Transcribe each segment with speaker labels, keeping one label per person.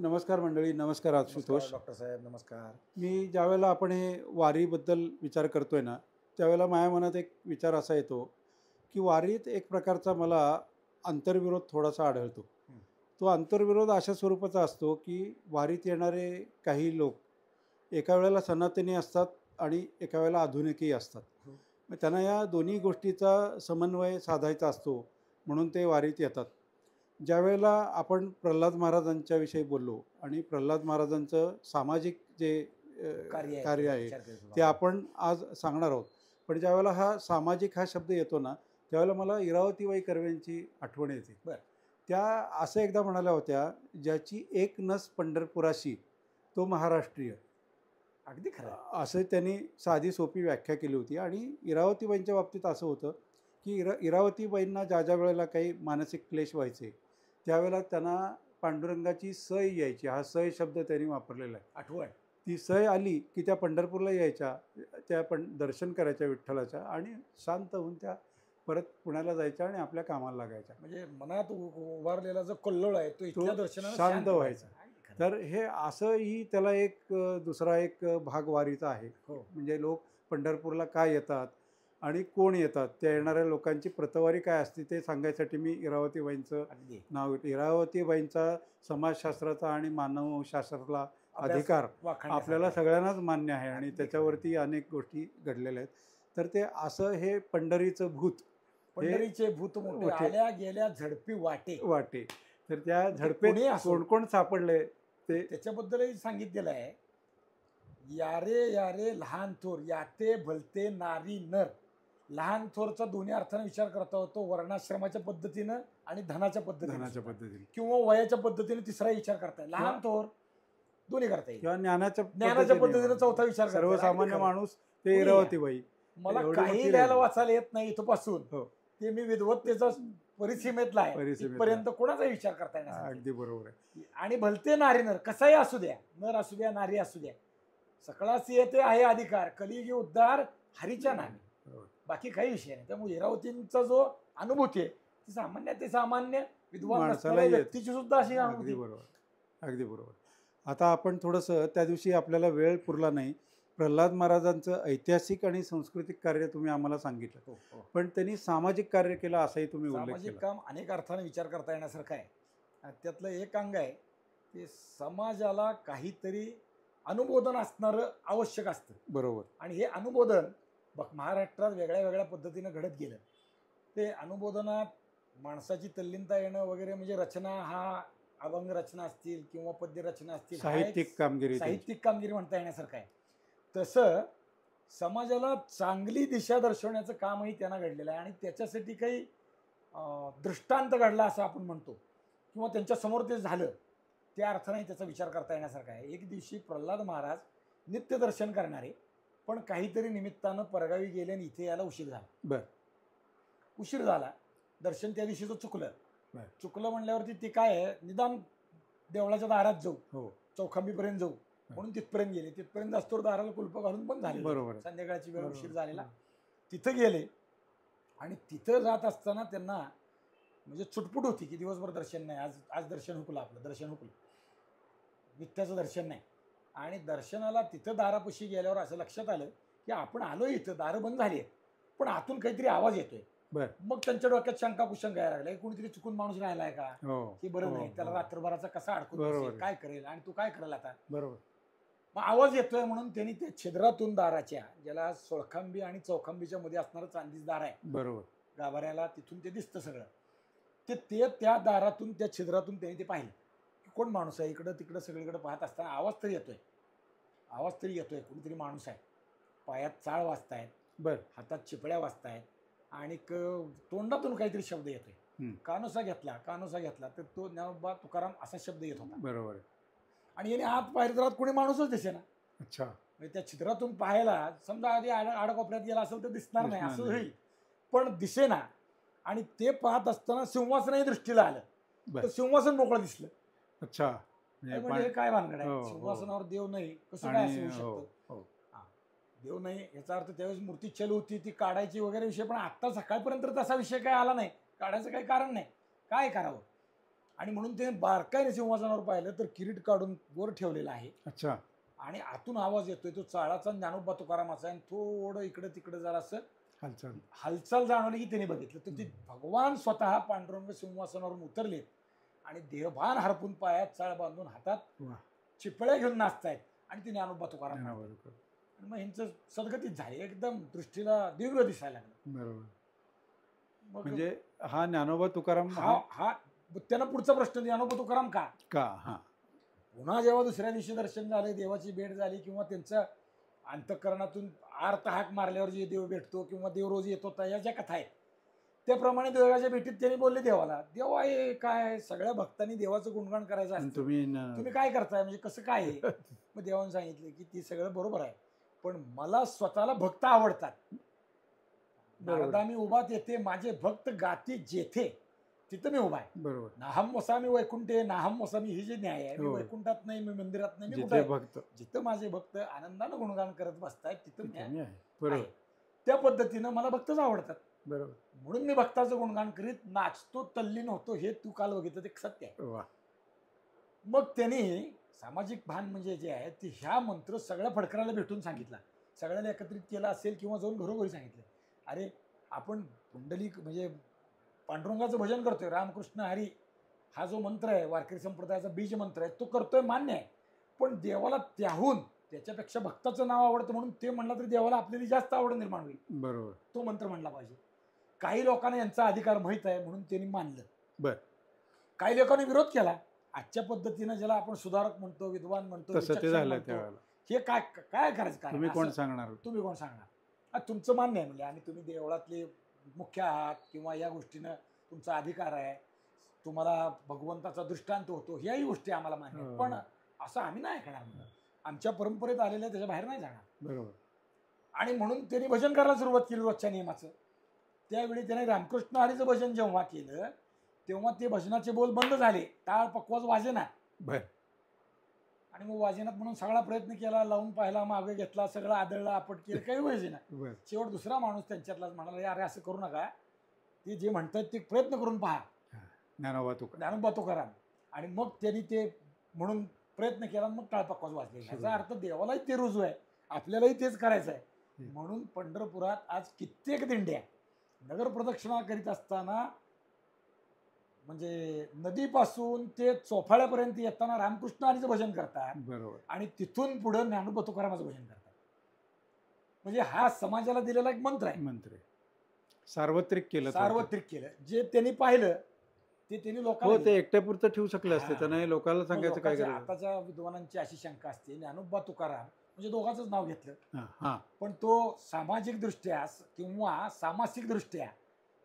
Speaker 1: नमस्कार मंडळी, नमस्कार आशुतोष.
Speaker 2: नमस्कार डॉक्टर साहेब, नमस्कार.
Speaker 1: मी ज्यावेळेला आपण हे वारीबद्दल विचार करतोय ना, त्यावेळेला माझ्या मनात एक विचार असा येतो, की वारीत एक प्रकारचा मला आंतरविरोध थोडासा आढळतो.
Speaker 2: हं.
Speaker 1: तो आंतरविरोध अशा स्वरूपाचा असतो, की वारीत येणारे काही लोक एका वेळेला सनातनी असतात आणि एका वेळेला आधुनिकही असतात.
Speaker 2: हो.
Speaker 1: मग त्यांना या दोन्ही गोष्टीचा समन्वय साधायचा असतो, म्हणून ते वारीत येतात. ज्यावेळेला आपण प्रल्हाद महाराजांच्या विषयी बोललो आणि प्रल्हाद महाराजांचं सामाजिक जे कार्य आहे
Speaker 2: विचार करीत होतो
Speaker 1: ते
Speaker 2: आपण.
Speaker 1: आपण आज सांगणार आहोत. पण ज्यावेळेला हा सामाजिक हा शब्द येतो ना, त्यावेळेला मला इरावतीबाई कर्वेंची आठवण येते.
Speaker 2: बरं.
Speaker 1: त्या असं एकदा म्हणाल्या होत्या, ज्याची एक नस पंढरपुराशी तो महाराष्ट्रीय.
Speaker 2: अगदी खरं आहे.
Speaker 1: असं त्यांनी साधी सोपी व्याख्या केली होती. आणि इरावतीबाईंच्या बाबतीत असं होतं, की इरावतीबाईंना ज्या ज्या वेळेला काही मानसिक क्लेश व्हायचे, त्यावेळेला त्यांना पांडुरंगाची सय यायची. हा सय शब्द त्यांनी वापरलेला आहे.
Speaker 2: आठवण.
Speaker 1: ती सय आली की त्या पंढरपूरला यायच्या, त्या पण दर्शन करायच्या विठ्ठलाच्या आणि शांत होऊन त्या परत पुण्याला जायच्या आणि आपल्या कामाला लागायच्या.
Speaker 2: म्हणजे मनात उभारलेला जो कल्लोळ आहे तो इथल्या दर्शनाने
Speaker 1: शांत व्हायचा.
Speaker 2: अगदी खरं.
Speaker 1: तर हे असंही त्याला एक दुसरा एक भाग वारीचा आहे.
Speaker 2: हो.
Speaker 1: म्हणजे लोक पंढरपूरला का येतात आणि कोण येतात, त्या येणाऱ्या लोकांची प्रतवारी काय असते ते सांगायसाठी मी इरावतीबाईंचं
Speaker 2: अगदी
Speaker 1: नाव घेतो. इरावतीबाईंचा समाजशास्त्राचा आणि मानवशास्त्रातला
Speaker 2: अभ्यास
Speaker 1: अधिकार
Speaker 2: वाखाणण्यासारखा
Speaker 1: आपल्याला
Speaker 2: आहे.
Speaker 1: सगळ्यांनाच मान्य आहे आणि
Speaker 2: अगदी
Speaker 1: त्याच्यावरती अनेक गोष्टी घडलेल्या आहेत. तर ते असं हे पंढरीचं भूत हे
Speaker 2: पंढरीचे भूत मोठे
Speaker 1: मोठे
Speaker 2: आल्या गेल्या झडपी वाटे
Speaker 1: वाटे. तर त्या
Speaker 2: ते
Speaker 1: झडपेत
Speaker 2: कोणी असो.
Speaker 1: कोण कोण सापडले ते
Speaker 2: त्याच्याबद्दलही सांगितलेलं आहे. यारे यारे लहान थोर याते भलते नारी नर. लहान थोरचा दोन्ही अर्थाने विचार करता होतो, वर्णाश्रमाच्या पद्धतीनं आणि धनाच्या पद्धतीने
Speaker 1: धनाच्या
Speaker 2: सुद्धा.
Speaker 1: पद्धतीने
Speaker 2: किंवा वयाच्या पद्धतीने तिसरा विचार करताय. लहान थोर दोन्ही करता येईल.
Speaker 1: किंवा ज्ञानाच्या
Speaker 2: ज्ञानाच्या पद्धतीने चौथा विचार करता येईल.
Speaker 1: सर्वसामान्य
Speaker 2: अगदी खरं.
Speaker 1: माणूस ते
Speaker 2: कोणी
Speaker 1: इरावतीबाई.
Speaker 2: मला
Speaker 1: एवढी
Speaker 2: काही
Speaker 1: मोठी
Speaker 2: लिहायला
Speaker 1: राहिली.
Speaker 2: वाचायला येत नाही इथपासून
Speaker 1: हो,
Speaker 2: ते मी विद्वत्तेचा परिसीमेतला आहे.
Speaker 1: परिसीमेतला.
Speaker 2: इथपर्यंत कोणाचाही विचार करता येणार
Speaker 1: अगदी बरोबर आहे.
Speaker 2: आणि भलते नारी नर कसाही असू द्या, नर असू द्या नारी असू द्या, सकळासी येते आहे अधिकार, कलियुगी उद्धार हरीच्या नामी.
Speaker 1: हो.
Speaker 2: बाकी काही विषय नाही. त्यामुळे इरावतींचा जो अनुभूती आहे ती सामान्य ते सामान्य विद्वान
Speaker 1: माणसाला
Speaker 2: नसणाऱ्या
Speaker 1: येत.
Speaker 2: व्यक्तीची सुद्धा अशी
Speaker 1: अगदी
Speaker 2: अनुभूती.
Speaker 1: बरोबर, अगदी बरोबर. आता आपण थोडंसं त्या दिवशी आपल्याला वेळ पुरला नाही. प्रल्हाद महाराजांचं ऐतिहासिक आणि सांस्कृतिक कार्य तुम्ही आम्हाला सांगितलं,
Speaker 2: हो, हो.
Speaker 1: पण त्यांनी सामाजिक कार्य केलं असाही तुम्ही उल्लेख
Speaker 2: सामाजिक
Speaker 1: केला.
Speaker 2: काम अनेक अर्थाने विचार करता येण्यासारखं आहे. आणि त्यातलं एक अंग आहे ते समाजाला काहीतरी अनुमोदन असणारं आवश्यक असतं.
Speaker 1: बरोबर.
Speaker 2: आणि हे अनुमोदन महाराष्ट्रात वेगळ्या वेगळ्या पद्धतीनं घडत गेलं. ते अनुमोदनात माणसाची तल्लीनता येणं वगैरे, म्हणजे रचना हा अभंग रचना असतील किंवा पद्य रचना असतील, हा एक
Speaker 1: साहित्यिक कामगिरी त्यांची.
Speaker 2: साहित्यिक कामगिरी म्हणता येण्यासारखं आहे. तसं समाजाला चांगली दिशा दर्शवण्याचं कामही त्यांना घडलेलं आहे. आणि त्याच्यासाठी काही दृष्टांत घडला असं आपण म्हणतो किंवा त्यांच्या समोर ते झालं त्या अर्थाने त्याचा विचार करता येण्यासारखा आहे. एक दिवशी प्रल्हाद महाराज नित्य दर्शन करणारे, पण काहीतरी निमित्तानं परगावी गेले आणि इथे यायला उशीर झाला.
Speaker 1: बर.
Speaker 2: उशीर झाला, दर्शन त्या दिवशीचं चुकलं.
Speaker 1: बर.
Speaker 2: चुकलं म्हणल्यावरती ते काय आहे, निदान देवळाच्या दारात जाऊ,
Speaker 1: हो,
Speaker 2: चौखांबीपर्यंत जाऊ म्हणून तिथपर्यंत गेले. तिथपर्यंत असतो दाराला कुलप घालून पण झाले.
Speaker 1: बरोबर आहे.
Speaker 2: संध्याकाळची वेळ
Speaker 1: बरोबर.
Speaker 2: उशीर झालेला. तिथं गेले आणि तिथं जात असताना त्यांना म्हणजे चुटपुट होती की दिवसभर दर्शन नाही, आज आज दर्शन हुकलं, आपलं दर्शन हुकलं, नित्याचं दर्शन नाही. आणि दर्शनाला तिथं दारापाशी गेल्यावर असं लक्षात आलं की आपण आलो इथं, दारं बंद झाली आहेत, पण आतून काहीतरी आवाज येतोय.
Speaker 1: बर.
Speaker 2: मग त्यांच्या डोक्यात शंका कुशंका यायला लागल्या, कोणीतरी चुकून माणूस राहिलाय का,
Speaker 1: हो,
Speaker 2: की बरं
Speaker 1: हो,
Speaker 2: नाही, त्याला
Speaker 1: हो.
Speaker 2: रात्रभराचा कसा अडकून
Speaker 1: बरोबर
Speaker 2: बसेल,
Speaker 1: आहे.
Speaker 2: काय करेल आणि तू काय करेल आता.
Speaker 1: बरोबर.
Speaker 2: मग आवाज येतोय म्हणून त्यांनी त्या छिद्रातून दाराच्या, ज्याला सोळखांबी आणि चौखांबीच्या मध्ये असणारं चांदीच दार आहे
Speaker 1: बरोबर.
Speaker 2: गाभाऱ्याला, तिथून ते दिसतं सगळं, ते त्या दारातून त्या छिद्रातून त्यांनी ते पाहिलं की कोण माणूस आहे. इकडं तिकडं सगळीकडे पाहत असताना आवाज तरी येतोय, कोणीतरी माणूस आहे. पायात चाळ वाजतायत,
Speaker 1: बर.
Speaker 2: हातात चिपळ्या वाजतायत आणि तोंडातून काहीतरी शब्द येतोय.
Speaker 1: हं.
Speaker 2: कानोसा घेतला तर तो ज्ञानोबा तुकाराम असा शब्द येत होता.
Speaker 1: बरोबर आहे.
Speaker 2: आणि याने आत पाहिलं तर आत कोणी माणूसच दिसेना.
Speaker 1: अच्छा.
Speaker 2: म्हणजे त्या छिद्रातून पाहायला समजा आधी आडकोपऱ्यात गेला असेल तर दिसणार नाही,
Speaker 1: दिसणार
Speaker 2: असं
Speaker 1: नाही.
Speaker 2: होईल, पण दिसेना. आणि ते पाहत असताना सिंहासनही दृष्टीला आलं,
Speaker 1: बर.
Speaker 2: तर सिंहासन मोकळं दिसलं.
Speaker 1: अच्छा.
Speaker 2: म्हणजे हे काय भानगड
Speaker 1: हो,
Speaker 2: आहे,
Speaker 1: हो.
Speaker 2: सिंहासनावर देव नाही कसं काय असं
Speaker 1: आणि
Speaker 2: होऊ
Speaker 1: हो,
Speaker 2: शकतं.
Speaker 1: हो.
Speaker 2: देव नाही याचा अर्थ त्यावेळेस मूर्ती चल होती, ती काढायची वगैरे विषय, पण आत्ता सकाळपर्यंत तसा विषय काय आला नाही, काढायचं काही कारण नाही, काय करावं. आणि म्हणून ते बारकाईने सिंहासनावर पाहिलं तर किरीट काढून वर ठेवलेला आहे.
Speaker 1: अच्छा.
Speaker 2: आणि आतून आवाज येतोय तो चाळाचा ज्ञानोबा तुकारामाचा आहे. आणि थोडं इकडे तिकडे जरा असं
Speaker 1: हालचाल.
Speaker 2: हालचाल जाणवली की त्याने बघितलं तर ते भगवान स्वतः पांडुरंग सिंहासनावरून उतरलेत आणि देहभान हरपून पायात चाळ बांधून हातात
Speaker 1: वा.
Speaker 2: चिपळ्या घेऊन नाचतायत आणि ते ज्ञानोबा तुकाराम म्हणतात.
Speaker 1: बरोबर.
Speaker 2: आणि मग ह्यांचं सद्गतीच झाली, एकदम दृष्टीला दिव्य दिसायला लागलं.
Speaker 1: बरोबर.
Speaker 2: मग
Speaker 1: म्हणजे हा ज्ञानोबा तुकाराम
Speaker 2: हा हा त्यांना पुढचा प्रश्न, ज्ञानोबा तुकाराम का
Speaker 1: का हा
Speaker 2: पुन्हा जेव्हा दुसऱ्या दिवशी दर्शन झाले, देवाची भेट झाली किंवा त्यांच्या अंतःकरणातून आर्त हाक मारल्यावर जे देव भेटतो किंवा देव रोज येत होता या ज्या कथा आहेत त्याप्रमाणे देवाच्या भेटीत त्यांनी बोलले देवाला, देवा हे काय सगळ्या भक्तांनी देवाचं गुणगान करायचं
Speaker 1: आणि
Speaker 2: असतं,
Speaker 1: तुम्ही
Speaker 2: काय करताय, म्हणजे कसं काय आहे? मग देवाने सांगितलं की ते सगळं बरोबर आहे, पण मला स्वतःला भक्त आवडतात.
Speaker 1: बरोबर.
Speaker 2: नारदा मी उभा तेथे माझे भक्त गाती जेथे, तिथं मी उभा आहे.
Speaker 1: बरोबर.
Speaker 2: नाहम वसामी वैकुंठे, नाहम वसामी ही जी न्याय आहे, मी
Speaker 1: हो.
Speaker 2: वैकुंठात नाही, मी मंदिरात नाही, मी कुठे
Speaker 1: जिथे
Speaker 2: आहे?
Speaker 1: भक्त
Speaker 2: जिथं माझे भक्त आनंदानं गुणगान करत बसतायत तिथं मी
Speaker 1: तिथे मी आहे. बरोबर.
Speaker 2: आहे. त्या पद्धतीनं मला भक्तच आवडतात,
Speaker 1: बरोबर.
Speaker 2: म्हणून मी भक्ताचं गुणगान करीत नाचतो, तल्लीन होतो. हे तू काल बघितलं ते सत्य आहे.
Speaker 1: वा.
Speaker 2: मग त्यांनी सामाजिक भान म्हणजे जे आहे ते ह्या मंत्र सगळ्या फडकराला भेटून सांगितला, सगळ्याला एकत्रित केला असेल किंवा जाऊन घरोघरी सांगितलं. अरे आपण पुंडलिक म्हणजे पांडुरंगाचं भजन करतोय, रामकृष्ण हरी हा जो मंत्र आहे वारकरी संप्रदायाचा बीज मंत्र आहे तो करतोय, मान्य आहे, पण देवाला त्याहून त्याच्यापेक्षा भक्ताचं नाव आवडतं म्हणून ते म्हणलं तरी देवाला आपल्याला जास्त आवड निर्माण होईल.
Speaker 1: बरोबर.
Speaker 2: तो मंत्र म्हणला पाहिजे. काही लोकांना यांचा अधिकार माहीत आहे म्हणून त्यांनी मानलं.
Speaker 1: बर.
Speaker 2: काही लोकांनी विरोध केला. आजच्या पद्धतीनं ज्याला आपण सुधारक म्हणतो, विद्वान म्हणतो,
Speaker 1: तसं ते
Speaker 2: विचक्षण
Speaker 1: झालं
Speaker 2: म्हणतो,
Speaker 1: त्यावेळेला.
Speaker 2: हे काय काय करायचं काय?
Speaker 1: तुम्ही कोण सांगणार?
Speaker 2: तुम्ही कोण सांगणार? तुमचं मान्य आहे म्हणजे, आणि तुम्ही देवळातले मुख्य आहात किंवा या गोष्टीनं तुमचा अधिकार आहे, तुम्हाला भगवंताचा दृष्टांत होतो, ह्याही गोष्टी आम्हाला मान्य आहेत, पण असं आम्ही नाही ऐकणार. म्हणून आमच्या परंपरेत आलेल्या त्याच्या बाहेर नाही जाणार.
Speaker 1: बरोबर.
Speaker 2: आणि म्हणून त्यांनी भजन करायला सुरुवात केली रोजच्या नियमाचं. त्यावेळी त्याने रामकृष्ण हरीचं भजन जेव्हा केलं तेव्हा ते भजनाचे बोल बंद झाले, टाळ पकवाज वाजेना.
Speaker 1: बर.
Speaker 2: आणि मग वाजेनात म्हणून सगळा प्रयत्न केला, लावून पाहिला, मागे घेतला, सगळं आदळला, आपट केलं, काही वाजेना.
Speaker 1: बर.
Speaker 2: शेवट दुसरा माणूस त्यांच्यातलाच म्हणाला, अरे असं करू नका, ते जे म्हणतात ते प्रयत्न करून पहा, ज्ञानोबा तुकाराम. आणि मग त्यांनी ते म्हणून प्रयत्न केला, मग टाळपकवाज वाजले. याचा अर्थ देवालाही ते रुजू आहे, आपल्यालाही तेच करायचं आहे. म्हणून पंढरपुरात आज कित्येक दिंड्या नगर प्रदक्षिणा करीत असताना म्हणजे नदीपासून ते चोफाळ्यापर्यंत येताना रामकृष्ण हरीचं भजन करतात.
Speaker 1: बरोबर.
Speaker 2: आणि तिथून पुढे ज्ञानोबा तुकारामाचं भजन करतात. म्हणजे हा समाजाला दिलेला एक मंत्र आहे.
Speaker 1: मंत्र सार्वत्रिक केलं.
Speaker 2: सार्वत्रिक केलं. जे त्यांनी पाहिलं ते त्यांनी लोकांना,
Speaker 1: हो, ते एकट्यापुरतं ठेवू शकले असते, त्यांना लोकांना सांगायचं काय करायचं.
Speaker 2: आताच्या विद्वानांची अशी शंका असते, ज्ञानोबा तुकाराम म्हणजे दोघांचंच नाव घेतलं,
Speaker 1: हा,
Speaker 2: पण तो सामाजिक दृष्ट्या किंवा सामासिक दृष्ट्या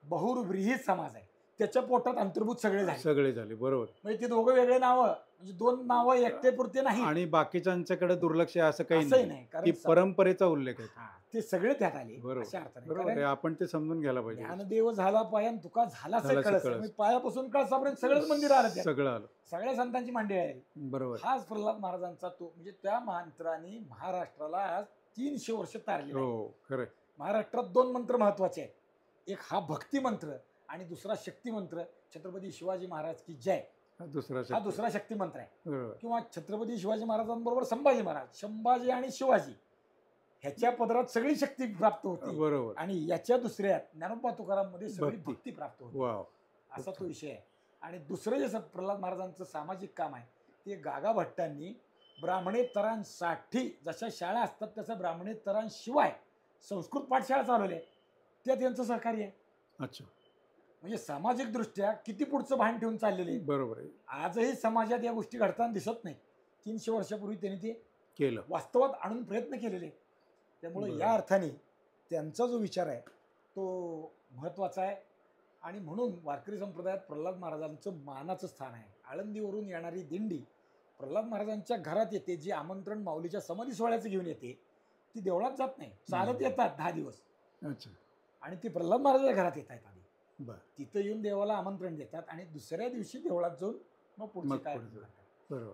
Speaker 2: बहुविहीत समाज आहे, त्याच्या पोटात अंतर्भूत सगळे झाले. बरोबर. म्हणजे ते दोघं वेगळे नावं, म्हणजे दोन नावं एकटे पुरते नाही,
Speaker 1: आणि बाकीच्यांच्याकडे दुर्लक्ष आहे असं काही नाही,
Speaker 2: कारण
Speaker 1: परंपरेचा उल्लेख आहे,
Speaker 2: ते सगळे त्यात आले.
Speaker 1: बरोबर. आपण ते समजून घ्यायला पाहिजे.
Speaker 2: ज्ञानदेव झाला पायन तुका झाला कळस, पायापासून कळसापर्यंत सगळंच मंदिर आलं, सगळं आलं, सगळ्या संतांची मांडळी आहे. बरोबर. हाच प्रल्हाद महाराजांचा तो, म्हणजे त्या मंत्राने महाराष्ट्राला आज 300 वर्ष तारले.
Speaker 1: हो, खरं.
Speaker 2: महाराष्ट्रात 2 मंत्र महत्वाचे आहेत, एक हा भक्ती मंत्र आणि दुसरा शक्ती मंत्र. छत्रपती शिवाजी महाराज की जय हा दुसरा शक्ती मंत्र आहे. किंवा छत्रपती शिवाजी महाराजांबरोबर संभाजी महाराज, संभाजी आणि शिवाजी ह्याच्या पदरात सगळी शक्ती प्राप्त होती. बरोबर. आणि याच्या दुसऱ्यात ज्ञानोबा तुकाराम मध्ये सगळी भक्ती प्राप्त होती. असा तो विषय आहे. आणि दुसरं जे प्रल्हाद महाराजांचं सामाजिक काम आहे ते गागा भट्टांनी ब्राह्मणेतरांसाठी जशा शाळा असतात तसं ब्राह्मणेतरांशिवाय संस्कृत पाठशाळा चालवल्या, त्यात यांचं सहकार्य आहे. अच्छा. म्हणजे सामाजिक दृष्ट्या किती पुढचं भान ठेवून चाललेले. बरोबर आहे. आजही समाजात या गोष्टी घडताना दिसत नाही. 300 वर्षापूर्वी त्यांनी ते केलं, वास्तवात आणून प्रयत्न केलेले. त्यामुळे या अर्थाने त्यांचा जो विचार आहे तो महत्त्वाचा आहे. आणि म्हणून वारकरी संप्रदायात प्रल्हाद महाराजांचं मानाचं स्थान आहे. आळंदीवरून येणारी दिंडी प्रल्हाद महाराजांच्या घरात येते, जी आमंत्रण माऊलीच्या समाधी सोहळ्याचं घेऊन येते, ती देवळात जात नाही, चालत येतात 10 दिवस. अच्छा. आणि ती प्रल्हाद महाराजांच्या घरात येत आहेत आधी, तिथं येऊन देवाला आमंत्रण देतात आणि दुसऱ्या दिवशी देवळात जाऊन मग पुढचे काय करतात. बरोबर.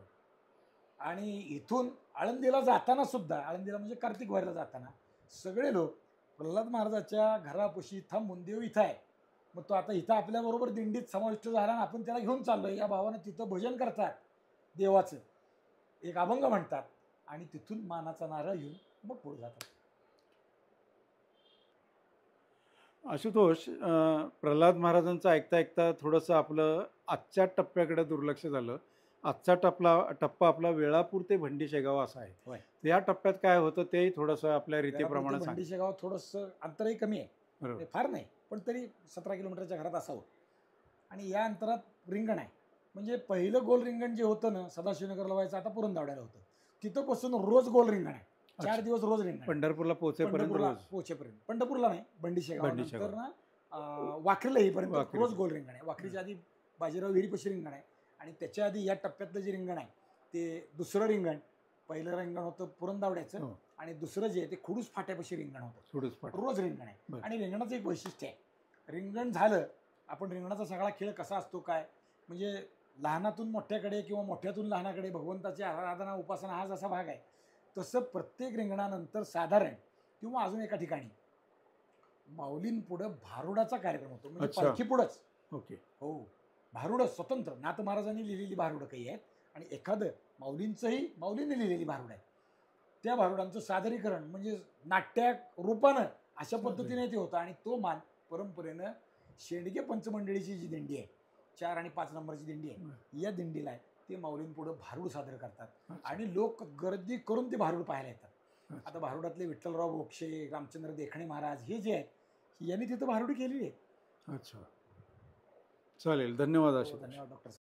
Speaker 2: आणि इथून आळंदीला जाताना सुद्धा, आळंदीला म्हणजे कार्तिक वारीला जाताना सगळे लोक प्रल्हाद महाराजाच्या घरापाशी थांबून, देव इथं आहे मग तो आता इथं आपल्याबरोबर दिंडीत समाविष्ट झाला आणि आपण त्याला घेऊन चाललोय. या भावानं तिथं भजन करतात देवाचं, एक अभंग म्हणतात आणि तिथून मानाचा नारळ घेऊन मग पुढे जातात.
Speaker 1: आशुतोष, प्रल्हाद महाराजांचं ऐकता ऐकता थोडंसं आपलं आजच्या टप्प्याकडे दुर्लक्ष झालं. आजचा टप्पा आपला वेळापूर ते भंडी शेगाव असा आहे.
Speaker 2: होय.
Speaker 1: तर या टप्प्यात काय होतं तेही थोडंसं आपल्या रीतीप्रमाणे सांग.
Speaker 2: भंडी शेगाव थोडंसं अंतरही कमी आहे,
Speaker 1: बरोबर.
Speaker 2: ते फार नाही पण तरी 17 किलोमीटरच्या घरात असावं. आणि या अंतरात रिंगण आहे. म्हणजे पहिलं गोल रिंगण जे होतं ना सदाशिवनगरला व्हायचं, आता पुरंदावड्याला होतं. तिथं पासून रोज गोल रिंगण आहे. 4 दिवस रोज रिंगण आहे.
Speaker 1: पंढरपूरला पोहोचेपर्यंत रोज.
Speaker 2: पोहोचेपर्यंत. पंढरपूरला नाही, भंडी शेगाव
Speaker 1: भंडी
Speaker 2: नंतर
Speaker 1: शेगाव.
Speaker 2: ना वाखरीला येईपर्यंत
Speaker 1: वाखरी.
Speaker 2: रोज गोल रिंगण आहे. वाखरीच्या आधी बाजीराव विहिरीपाशी रिंगण आहे आणि त्याच्या आधी या टप्प्यातलं जे रिंगण आहे ते दुसरं रिंगण. पहिलं रिंगण होतं पुरंदावड्याचं
Speaker 1: हो.
Speaker 2: आणि दुसरं जे आहे ते खुडूस फाट्यापाशी रिंगण होतं.
Speaker 1: थोडंच पाठ.
Speaker 2: रोज रिंगण आहे.
Speaker 1: बरं.
Speaker 2: आणि रिंगणाचं एक वैशिष्ट्य आहे. रिंगण झालं, आपण रिंगणाचा सगळा खेळ कसा असतो काय, म्हणजे लहानातून मोठ्याकडे किंवा मोठ्यातून लहानाकडे भगवंताची आराधना उपासना हा जसा भाग आहे, तसं प्रत्येक रिंगणानंतर साधारण किंवा अजून एका ठिकाणी माऊलींपुढं भारुडाचा कार्यक्रम होतो. म्हणजे
Speaker 1: अच्छा.
Speaker 2: पालखी पुढंच.
Speaker 1: ओके.
Speaker 2: हो, भारुडं स्वतंत्र नाथ महाराजांनी लिहिलेली भारुडं काही आहेत आणि एखादं माऊलींचंही माऊलींनी लिहिलेली भारुड आहे. त्या भारुडांचं सादरीकरण म्हणजे नाट्य रूपानं अशा पद्धतीने ते होतं. आणि तो मान परंपरेनं शेंडगे पंचमंडळीची जी दिंडी आहे, 4 आणि 5 नंबरची दिंडी आहे, या दिंडीला आहे ते माऊलींपुढं भारूड सादर करतात.
Speaker 1: अच्छा.
Speaker 2: आणि लोक गर्दी करून ते भारूड पाहायला येतात.
Speaker 1: अच्छा.
Speaker 2: आता भारुडातले विठ्ठलराव बोक्षे, रामचंद्र देखणे महाराज हे जे आहेत यांनी तिथं भारुडी केलेली आहे.
Speaker 1: अच्छा, चालेल. धन्यवाद आशुतोष.
Speaker 2: धन्यवाद डॉक्टर.